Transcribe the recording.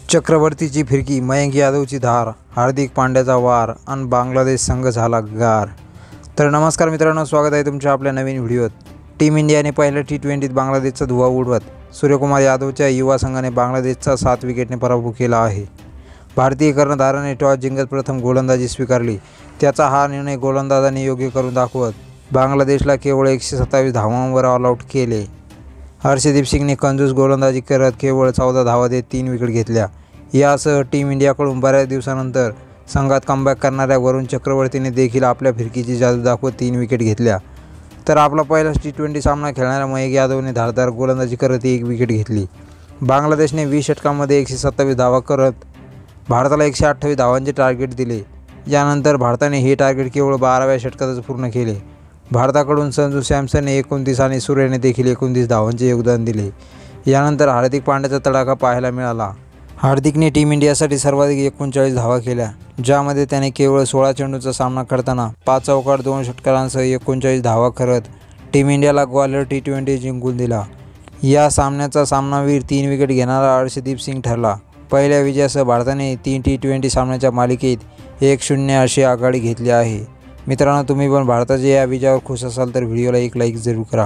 चक्रवर्तीची फिरकी, मयंक यादवची धार, हार्दिक पांड्याचा वार आणि बांगलादेश संघ झाला गार। तर नमस्कार मित्रांनो, स्वागत आहे तुमच्या आपल्या नवीन व्हिडिओत। टीम इंडियाने पहिल्या टी20त बांगलादेशचा धुव्वा उडवत सूर्यकुमार यादवच्या युवा संघाने बांगलादेशचा 7 विकेटने पराभव केला आहे। भारतीय कर्णधाराने टॉस जिंकत प्रथम गोलंदाजी स्वीकारली। त्याचा हा निर्णय गोलंदाजांनी योग्य करून दाखवत बांगलादेशला केवळ 127 धावांवर ऑल आऊट केले। हर्षदीप सिंगने कंजूस गोलंदाजी करत केवळ 14 धावा देत 3 विकेट घेतल्या। यासह टीम इंडियाकडून बऱ्याच दिवसानंतर संघात कमबॅक करणाऱ्या वरुण चक्रवर्तीने देखील आपल्या फिरकीची जादू दाखवत 3 विकेट घेतल्या। तर आपला पहिला टी20 सामना खेळणाऱ्या मयंक यादवने धारदार गोलंदाजी करत 1 विकेट घेतली। बांगलादेशने 20 षटकांमध्ये 127 धावा करत भारताला 128 धावांचे टार्गेट दिले। यानंतर भारताने हे टार्गेट केवळ 12व्या षटकातच पूर्ण केले। भारताकडून संजू सॅमसनने 29 आणि सूर्यने देखील 29 धावांचे योगदान दिले। यानंतर हार्दिक पांड्याचा तडाखा पाहायला मिळाला। हार्दिकने टीम इंडियासाठी सर्वाधिक 39 धावा केल्या, ज्यामध्ये त्याने केवळ 16 चेंडूंचा सामना करताना 5 चौकार 2 षटकारांसह 39 धावा करत टीम इंडियाला ग्वालियर टी20 जिंकून दिला। या सामन्याचा सामनावीर 3 विकेट घेणारा हर्षदीप सिंग ठरला। पहिल्या विजयासह भारताने 3 टी20 सामन्याच्या मालिकेत 1-0 अशी आघाडी घेतली आहे। मित्रांनो, तुम्ही पण भारताच्या या विजयावर खुश असाल तर व्हिडिओला एक लाईक जरूर करा।